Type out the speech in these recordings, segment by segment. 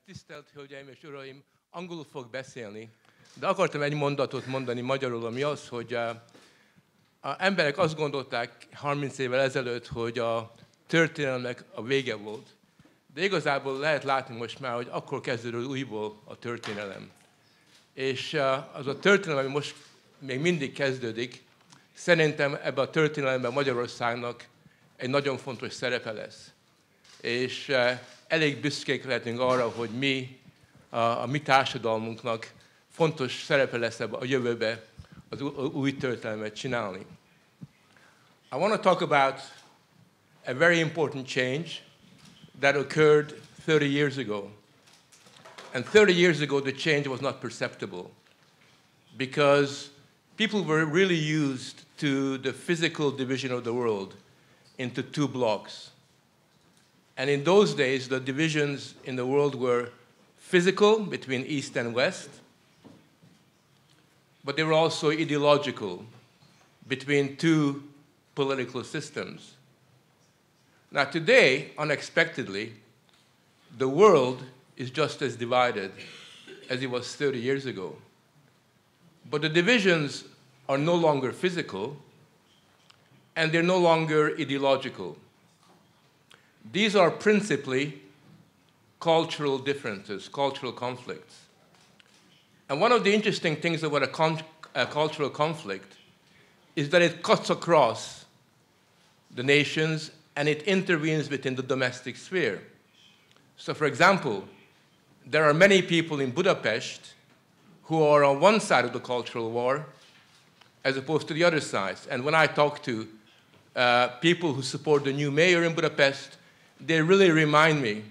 Tisztelt Hölgyeim és Uraim, angolul fog beszélni, de akartam egy mondatot mondani magyarul, ami az, hogy a emberek azt gondolták 30 évvel ezelőtt, hogy a történelemnek a vége volt. De igazából lehet látni most már, hogy akkor kezdődött újból a történelem. És az a történelem, ami most még mindig kezdődik, szerintem ebben a történelemben Magyarországnak egy nagyon fontos szerepe lesz. És elég büszkék lehetünk arra, hogy mi, a mi társadalmunknak fontos szerepe lesz a jövőbe az új történelmet csinálni. I want to talk about a very important change that occurred 30 years ago. And 30 years ago, the change was not perceptible because people were really used to the physical division of the world into two blocks. And in those days, the divisions in the world were physical, between East and West, but they were also ideological, between two political systems. Now today, unexpectedly, the world is just as divided as it was 30 years ago. But the divisions are no longer physical, and they're no longer ideological. These are principally cultural differences, cultural conflicts. And one of the interesting things about a cultural conflict is that it cuts across the nations and it intervenes within the domestic sphere. So, for example, there are many people in Budapest who are on one side of the cultural war as opposed to the other side. And when I talk to people who support the new mayor in Budapest, they really remind me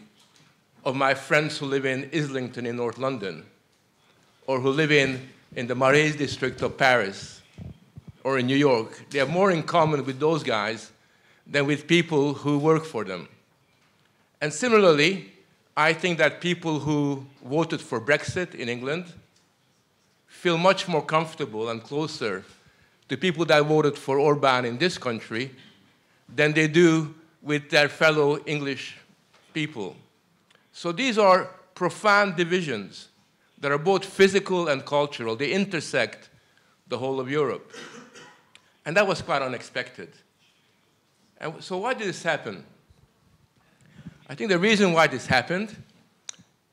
of my friends who live in Islington in North London, or who live in the Marais district of Paris, or in New York. They have more in common with those guys than with people who work for them. And similarly, I think that people who voted for Brexit in England feel much more comfortable and closer to people that voted for Orbán in this country than they do with their fellow English people. So these are profound divisions that are both physical and cultural. They intersect the whole of Europe. And that was quite unexpected. And so why did this happen? I think the reason why this happened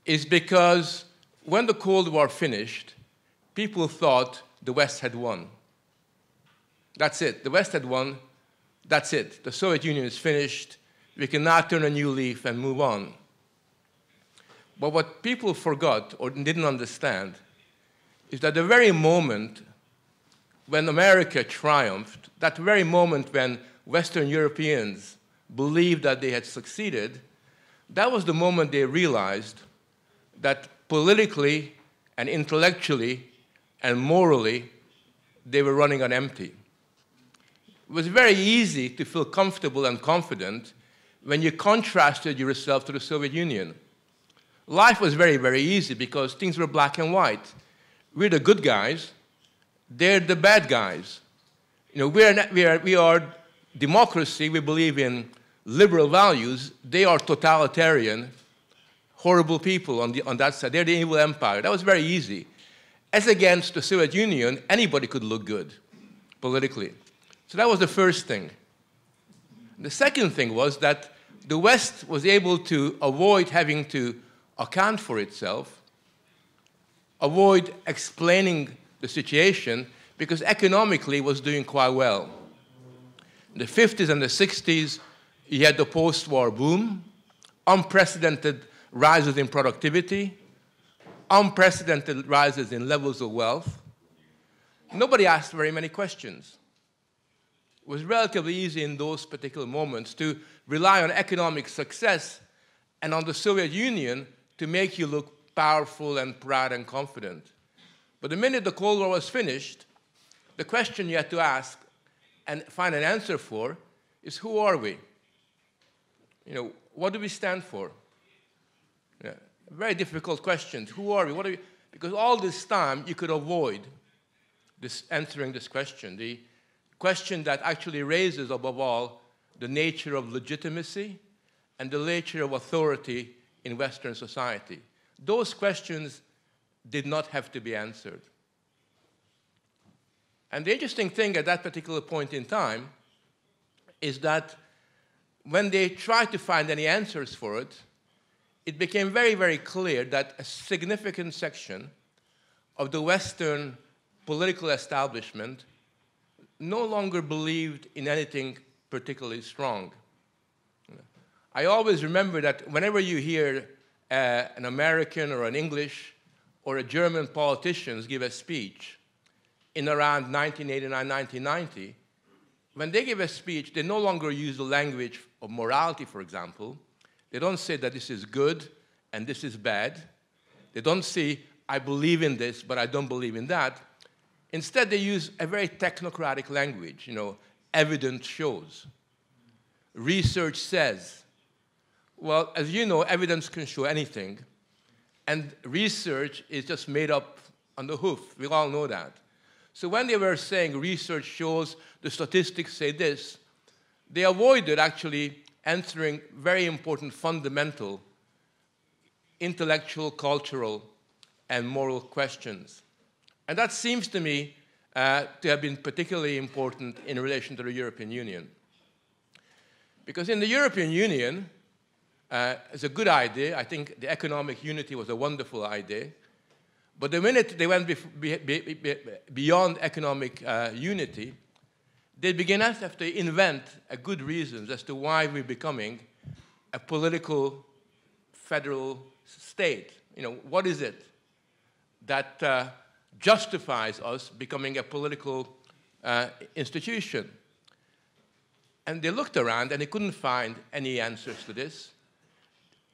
is because when the Cold War finished, people thought the West had won. That's it. The West had won. That's it. The Soviet Union is finished. We can now turn a new leaf and move on. But what people forgot or didn't understand is that the very moment when America triumphed, that very moment when Western Europeans believed that they had succeeded, that was the moment they realized that politically and intellectually and morally they were running on empty. It was very easy to feel comfortable and confident when you contrasted yourself to the Soviet Union. Life was very, very easy because things were black and white. We're the good guys, they're the bad guys. You know, we are democracy, we believe in liberal values, they are totalitarian, horrible people on that side. They're the evil empire. That was very easy. As against the Soviet Union, anybody could look good politically. So that was the first thing. The second thing was that the West was able to avoid having to account for itself, avoid explaining the situation, because economically it was doing quite well. In the 50s and the 60s, you had the post-war boom, unprecedented rises in productivity, unprecedented rises in levels of wealth. Nobody asked very many questions. It was relatively easy in those particular moments to rely on economic success and on the Soviet Union to make you look powerful and proud and confident. But the minute the Cold War was finished, the question you had to ask and find an answer for is, who are we? You know, what do we stand for? Yeah, very difficult questions. Who are we? What are we? Because all this time you could avoid answering this question. The question that actually raises, above all, the nature of legitimacy and the nature of authority in Western society. those questions did not have to be answered. And the interesting thing at that particular point in time is that when they tried to find any answers for it, it became very, very clear that a significant section of the Western political establishment no longer believed in anything particularly strong. I always remember that whenever you hear an American or an English or a German politicians give a speech in around 1989, 1990, when they give a speech, they no longer use the language of morality, for example. They don't say that this is good and this is bad. They don't say, I believe in this, but I don't believe in that. Instead, they use a very technocratic language, evidence shows. Research says. Well, as you know, evidence can show anything, and research is just made up on the hoof. We all know that. So when they were saying research shows, the statistics say this, they avoided actually answering very important fundamental intellectual, cultural, and moral questions. And that seems to me to have been particularly important in relation to the European Union. Because in the European Union, it's a good idea. I think the economic unity was a wonderful idea. But the minute they went beyond economic unity, they began to have to invent good reasons as to why we're becoming a political federal state. What is it that justifies us becoming a political institution? And they looked around and they couldn't find any answers to this.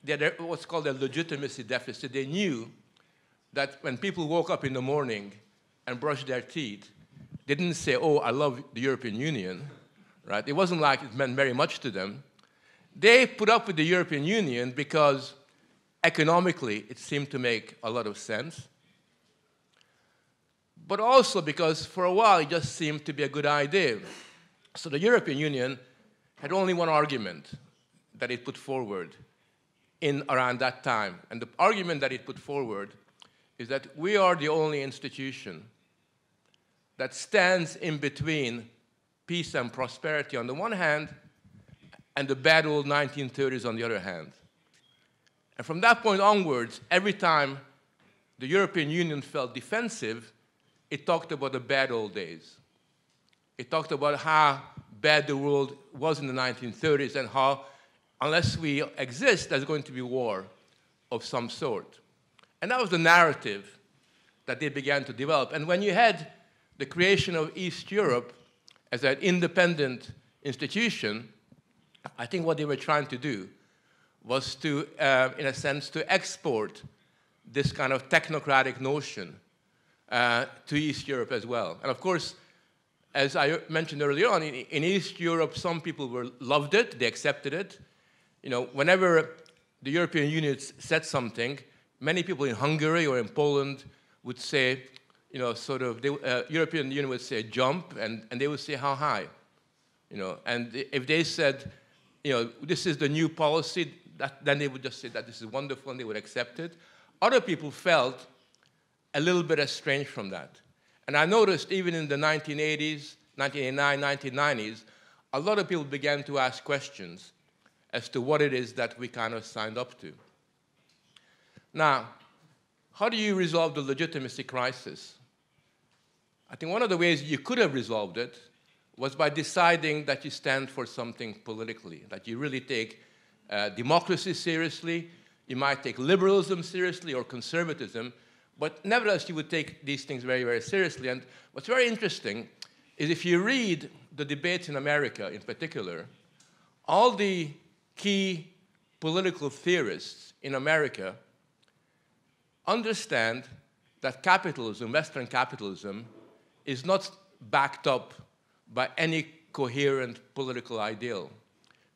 They had what's called a legitimacy deficit. They knew that when people woke up in the morning and brushed their teeth, they didn't say, oh, I love the European Union, right? It wasn't like it meant very much to them. They put up with the European Union because economically it seemed to make a lot of sense, but also because for a while it just seemed to be a good idea. So the European Union had only one argument that it put forward in around that time. And the argument that it put forward is that we are the only institution that stands in between peace and prosperity on the one hand and the bad old 1930s on the other hand. And from that point onwards, every time the European Union felt defensive, it talked about the bad old days. It talked about how bad the world was in the 1930s and how, unless we exist, there's going to be war of some sort. And that was the narrative that they began to develop. And when you had the creation of East Europe as an independent institution, I think what they were trying to do was to, in a sense, to export this kind of technocratic notion to East Europe as well. And of course, as I mentioned earlier on, in East Europe, some people loved it, they accepted it. Whenever the European Union said something, many people in Hungary or in Poland would say, European Union would say jump, and they would say how high. And if they said, this is the new policy, then they would just say that this is wonderful and they would accept it. Other people felt a little bit estranged from that. And I noticed even in the 1980s, 1989, 1990s, a lot of people began to ask questions as to what it is that we kind of signed up to. Now, how do you resolve the legitimacy crisis? I think one of the ways you could have resolved it was by deciding that you stand for something politically, that you really take democracy seriously, you might take liberalism seriously or conservatism, but nevertheless you would take these things very, very seriously. And what's very interesting is if you read the debates in America in particular, all the key political theorists in America understand that capitalism, Western capitalism, is not backed up by any coherent political ideal.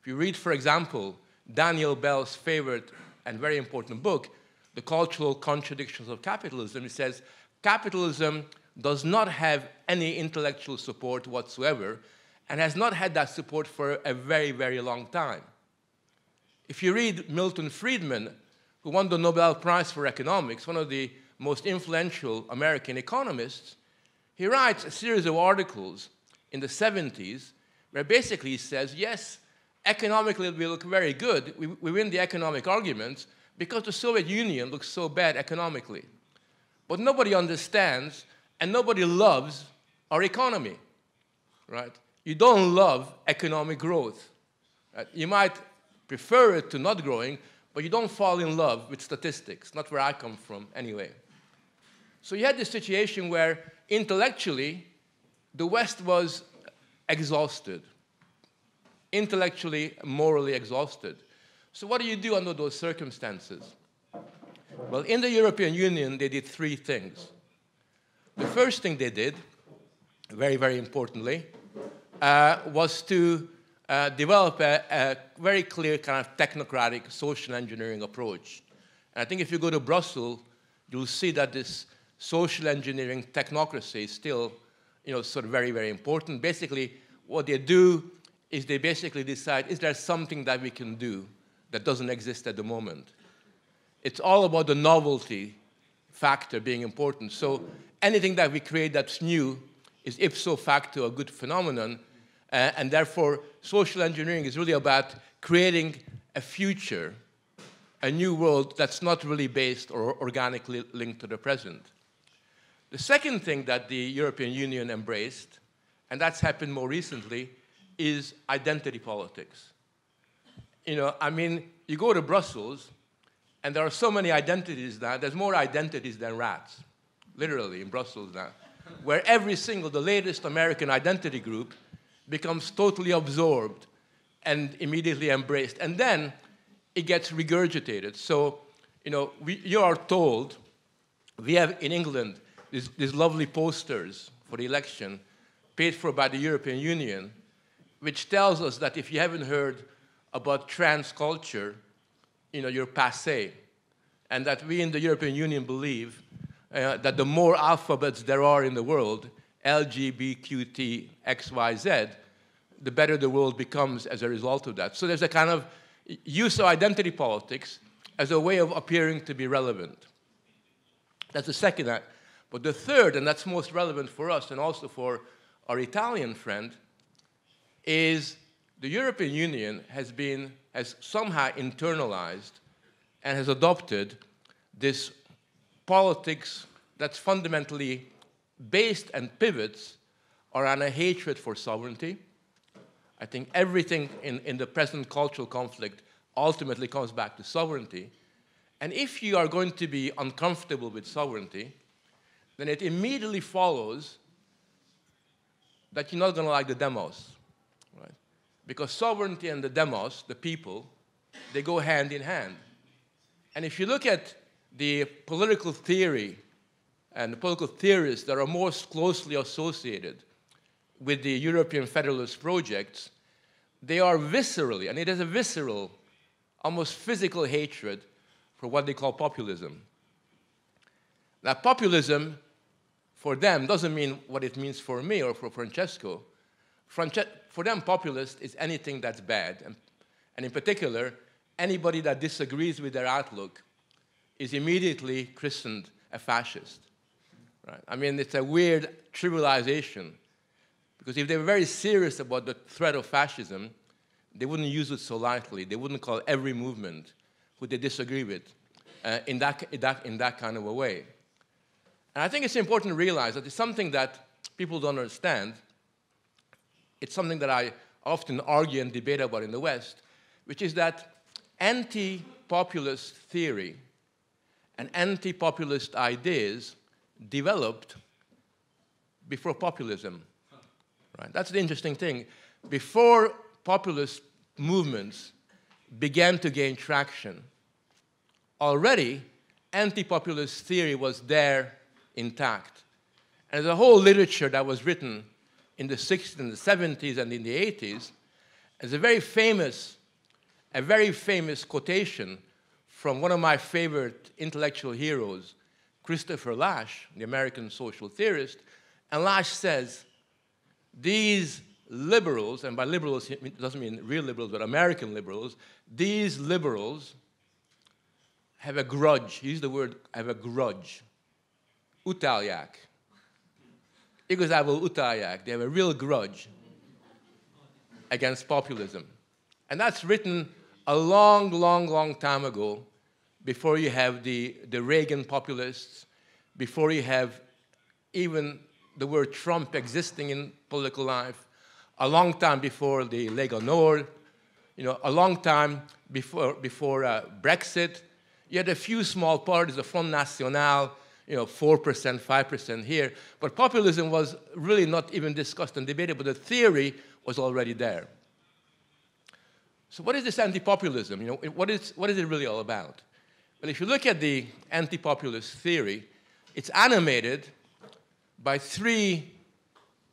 If you read, for example, Daniel Bell's favorite and very important book, The Cultural Contradictions of Capitalism, it says, capitalism does not have any intellectual support whatsoever and has not had that support for a very, very long time. If you read Milton Friedman, who won the Nobel Prize for Economics, one of the most influential American economists, he writes a series of articles in the 70s where basically he says, yes, economically we look very good. We win the economic arguments because the Soviet Union looks so bad economically. But nobody understands and nobody loves our economy, right? You don't love economic growth. Right? You might prefer it to not growing, but you don't fall in love with statistics, not where I come from anyway. So you had this situation where intellectually the West was exhausted, intellectually, morally exhausted. So what do you do under those circumstances? Well, in the European Union, they did three things. The first thing they did, very, very importantly, was to develop a very clear kind of technocratic social engineering approach. And I think if you go to Brussels, you'll see that this social engineering technocracy is still, sort of very, very important. Basically, what they do is they basically decide, is there something that we can do that doesn't exist at the moment? It's all about the novelty factor being important. So anything that we create that's new is ipso facto a good phenomenon, and therefore social engineering is really about creating a future, a new world that's not really based or organically linked to the present. The second thing that the European Union embraced, and that's happened more recently, is identity politics. You go to Brussels, and there are so many identities now. There's more identities than rats, literally, in Brussels now, where the latest American identity group becomes totally absorbed and immediately embraced. And then it gets regurgitated. So, you are told, we have in England these lovely posters for the election paid for by the European Union, which tells us that if you haven't heard about trans culture, you're passé. And that we in the European Union believe that the more alphabets there are in the world, L, G, B, Q, T, X, Y, Z, the better the world becomes as a result of that. So there's a kind of use of identity politics as a way of appearing to be relevant. That's the second act. But the third, and that's most relevant for us and also for our Italian friend, is the European Union has somehow internalized and has adopted this politics that's fundamentally based and pivots around a hatred for sovereignty. I think everything in the present cultural conflict ultimately comes back to sovereignty. And if you are going to be uncomfortable with sovereignty, then it immediately follows that you're not going to like the demos, right? Because sovereignty and the demos, the people, they go hand in hand. And if you look at the political theory and the political theorists that are most closely associated with the European federalist projects, they are viscerally, and it is a visceral, almost physical hatred for what they call populism. Now, populism, for them, doesn't mean what it means for me or for Francesco. For them, populist is anything that's bad. And in particular, anybody that disagrees with their outlook is immediately christened a fascist. Right? It's a weird trivialization, because if they were very serious about the threat of fascism, they wouldn't use it so lightly. They wouldn't call every movement who they disagree with in that kind of a way. And I think it's important to realize that it's something that people don't understand. It's something that I often argue and debate about in the West, which is that anti-populist theory and anti-populist ideas developed before populism. Right? That's the interesting thing. Before populist movements began to gain traction, already anti-populist theory was there intact. And there's a whole literature that was written in the 60s and the 70s and in the 80s. There's a very famous quotation from one of my favorite intellectual heroes, Christopher Lasch, the American social theorist. And Lasch says, these liberals, and by liberals it doesn't mean real liberals, but American liberals, these liberals have a grudge. Use the word have a grudge. Utálják. Igazából utálják. They have a real grudge against populism. And that's written a long, long, long time ago, before you have the Reagan populists, before you have even the word Trump existing in political life, a long time before the Lega Nord, a long time before Brexit. You had a few small parties, the Front National, 4%, 5% here. But populism was really not even discussed and debated, but the theory was already there. So what is this anti-populism? What is it really all about? Well, if you look at the anti-populist theory, it's animated by three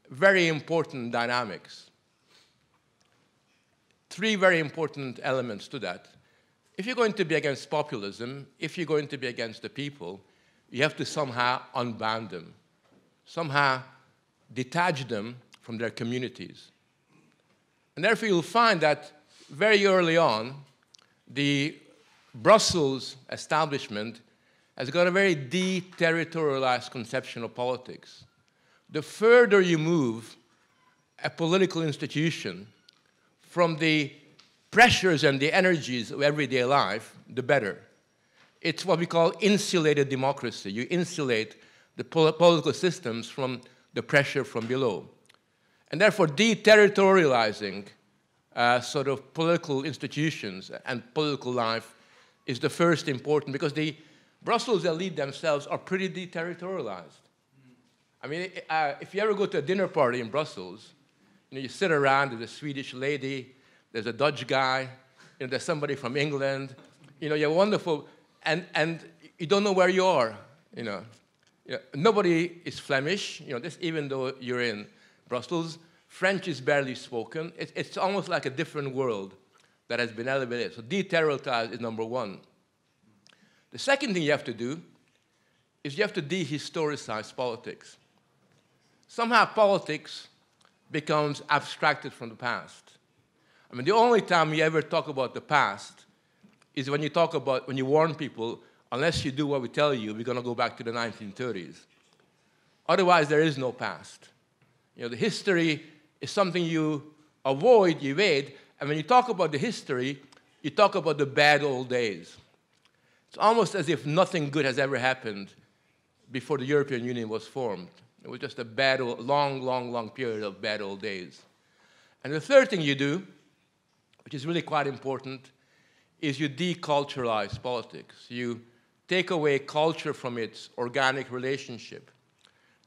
very important dynamics. Three very important elements to that. If you're going to be against populism, if you're going to be against the people, you have to somehow unbound them, somehow detach them from their communities. And therefore, you'll find that very early on, the Brussels establishment has got a very deterritorialized conception of politics. The further you move a political institution from the pressures and the energies of everyday life, the better. It's what we call insulated democracy. You insulate the political systems from the pressure from below. And therefore, deterritorializing sort of political institutions and political life is the first important, because the Brussels elite themselves are pretty deterritorialized. I mean, if you ever go to a dinner party in Brussels, you sit around, there's a Swedish lady, there's a Dutch guy, there's somebody from England, you're wonderful, and you don't know where you are, Nobody is Flemish, even though you're in Brussels. French is barely spoken. It's almost like a different world that has been elevated. So deterritorialized is number one. The second thing you have to do is you have to dehistoricize politics. Somehow politics becomes abstracted from the past. I mean, the only time you ever talk about the past is when you warn people, unless you do what we tell you, we're going to go back to the 1930s. Otherwise, there is no past. The history is something you avoid, you evade, and when you talk about the history, you talk about the bad old days. It's almost as if nothing good has ever happened before the European Union was formed. It was just a bad old, long, long, long period of bad old days. And the third thing you do, which is really quite important, is you deculturalize politics. You take away culture from its organic relationship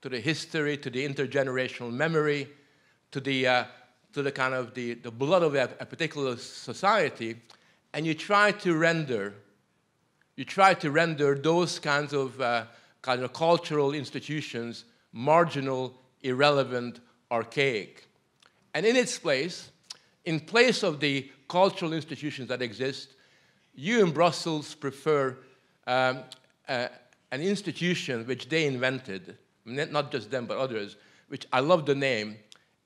to the history, to the intergenerational memory, to the kind of the blood of a particular society, and you try to render those kinds of cultural institutions marginal, irrelevant, archaic. And in its place, in place of the cultural institutions that exist, you in Brussels prefer an institution which they invented, not just them but others, which I love the name,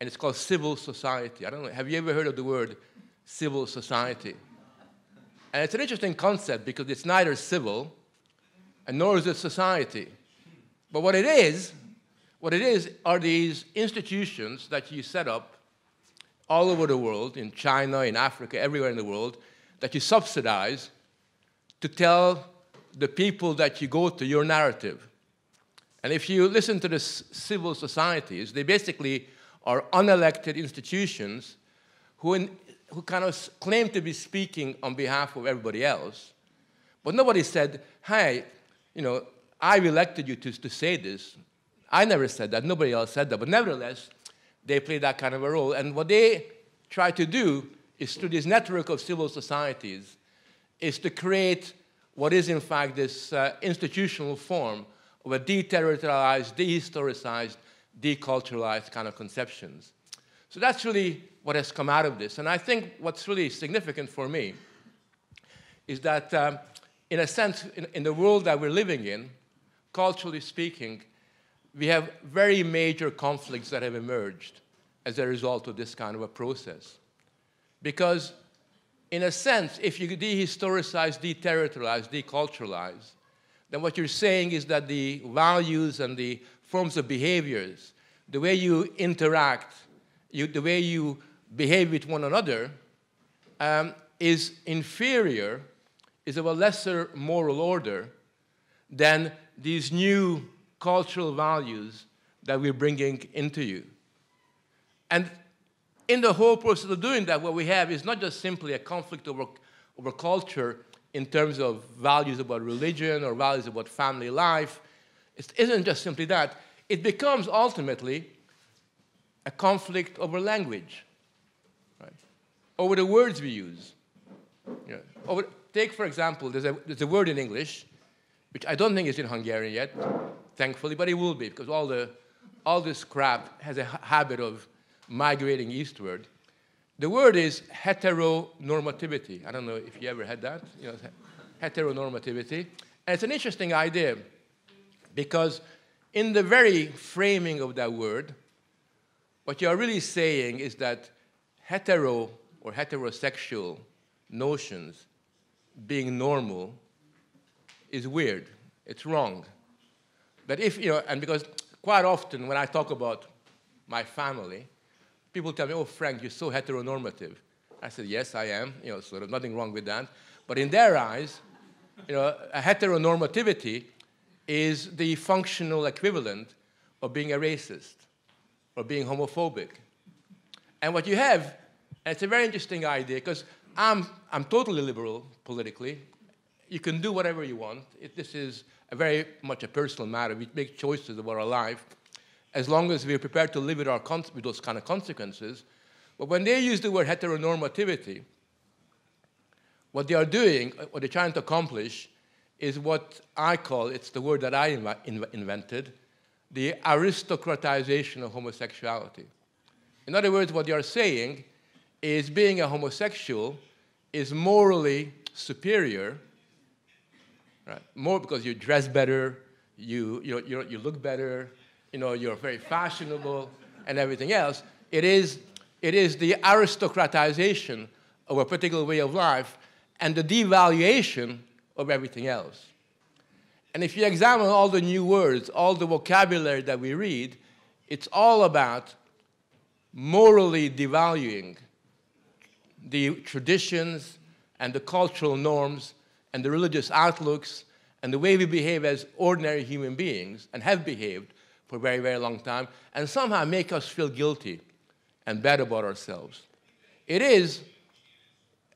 and it's called civil society. I don't know, have you ever heard of the word civil society? And it's an interesting concept because it's neither civil and nor is it society. But what it is are these institutions that you set up all over the world, in China, in Africa, everywhere in the world, that you subsidize to tell the people that you go to your narrative. And if you listen to the civil societies, they basically are unelected institutions who kind of claim to be speaking on behalf of everybody else. But nobody said, hey, I've elected you to say this. I never said that. Nobody else said that. But nevertheless, they play that kind of a role. And what they try to do is, through this network of civil societies, is to create what is, in fact, this institutional form of a deterritorialized, dehistoricized, deculturalized kind of conceptions. So that's really what has come out of this. And I think what's really significant for me is that, in a sense, in the world that we're living in, culturally speaking, we have very major conflicts that have emerged as a result of this kind of a process. Because in a sense, if you dehistoricize, deterritorialize, deculturalize, then what you're saying is that the values and the forms of behaviors, the way you interact, the way you behave with one another, is inferior, is of a lesser moral order than these new cultural values that we're bringing into you. And in the whole process of doing that, what we have is not just simply a conflict over culture in terms of values about religion or values about family life. It isn't just simply that. It becomes ultimately a conflict over language, right? Over the words we use. You know, take, for example, there's a word in English, which I don't think is in Hungarian yet, thankfully, but it will be, because all this crap has a habit of migrating eastward. The word is heteronormativity. I don't know if you ever had that, you know, heteronormativity. And it's an interesting idea, because in the very framing of that word, what you're really saying is that hetero or heterosexual notions being normal is weird. It's wrong. But if, you know, and because quite often when I talk about my family, people tell me, oh, Frank, you're so heteronormative. I said, yes, I am. You know, sort of nothing wrong with that. But in their eyes, you know, a heteronormativity is the functional equivalent of being a racist or being homophobic. And what you have, and it's a very interesting idea, because I'm totally liberal politically. You can do whatever you want. This is very much a personal matter. We make choices about our life as long as we're prepared to live with those kind of consequences. But when they use the word heteronormativity, what they are doing, what they're trying to accomplish, is what I call, it's the word that I invented, the aristocratization of homosexuality. In other words, what they are saying is being a homosexual is morally superior, right? More because you dress better, you look better, you know, you're very fashionable, and everything else. It is the aristocratization of a particular way of life and the devaluation of everything else. And if you examine all the new words, all the vocabulary that we read, it's all about morally devaluing the traditions and the cultural norms and the religious outlooks and the way we behave as ordinary human beings and have behaved for a very, very long time, and somehow make us feel guilty and bad about ourselves. It is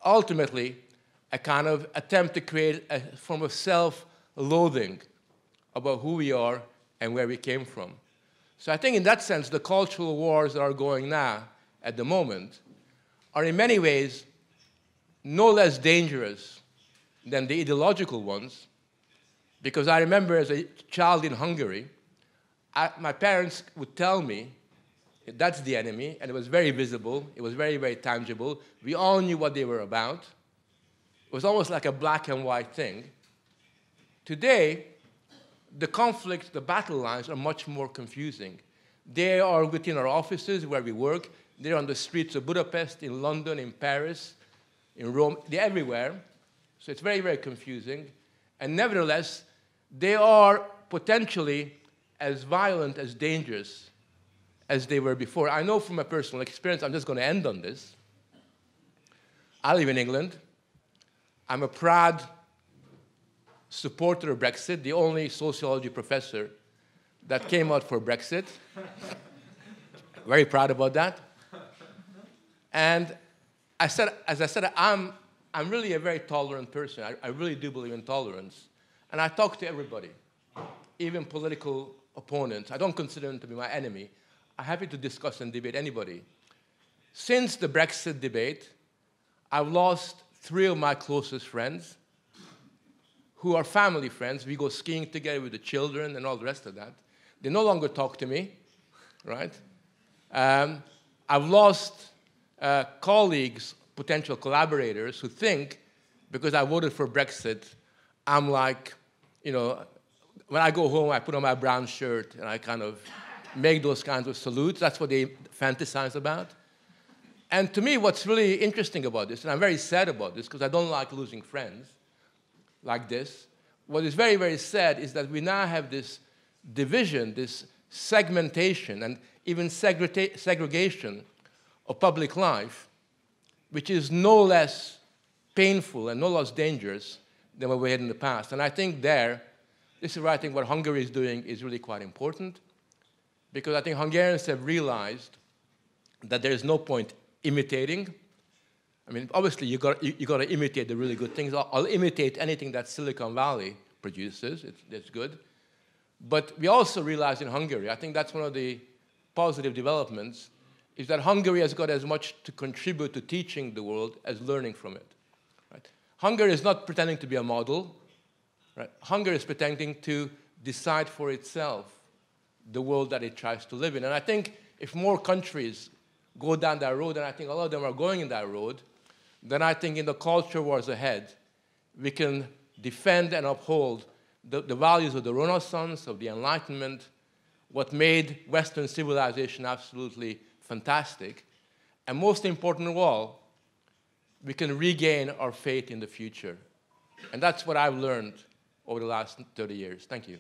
ultimately a kind of attempt to create a form of self-loathing about who we are and where we came from. So I think in that sense, the cultural wars that are going now at the moment are in many ways no less dangerous than the ideological ones, because I remember as a child in Hungary, my parents would tell me, that's the enemy, and it was very visible, it was very, very tangible. We all knew what they were about. It was almost like a black and white thing. Today, the conflicts, the battle lines are much more confusing. They are within our offices where we work. They're on the streets of Budapest, in London, in Paris, in Rome. They're everywhere. So it's very, very confusing. And nevertheless, they are potentially as violent, as dangerous as they were before. I know from my personal experience, I'm just going to end on this. I live in England. I'm a proud supporter of Brexit, the only sociology professor that came out for Brexit. Very proud about that. And as I said, I'm really a very tolerant person. I really do believe in tolerance. And I talk to everybody, even political opponents. I don't consider them to be my enemy. I'm happy to discuss and debate anybody. Since the Brexit debate, I've lost 3 of my closest friends who are family friends. We go skiing together with the children and all the rest of that. They no longer talk to me, right? I've lost colleagues, potential collaborators who think because I voted for Brexit, I'm like, you know, when I go home, I put on my brown shirt and I kind of make those kinds of salutes. That's what they fantasize about. And to me, what's really interesting about this, and I'm very sad about this because I don't like losing friends like this, what is very, very sad is that we now have this division, this segmentation, and even segregation of public life, which is no less painful and no less dangerous than what we had in the past. And I think this is where I think what Hungary is doing is really quite important, because I think Hungarians have realized that there is no point imitating. I mean, obviously, you got to imitate the really good things. I'll imitate anything that Silicon Valley produces. That's good. But we also realize in Hungary, I think that's one of the positive developments, is that Hungary has got as much to contribute to teaching the world as learning from it. Right? Hungary is not pretending to be a model. Right? Hungary is pretending to decide for itself the world that it tries to live in. And I think if more countries go down that road, and I think a lot of them are going in that road, then I think in the culture wars ahead, we can defend and uphold the values of the Renaissance, of the Enlightenment, what made Western civilization absolutely fantastic. And most important of all, we can regain our faith in the future. And that's what I've learned over the last 30 years. Thank you.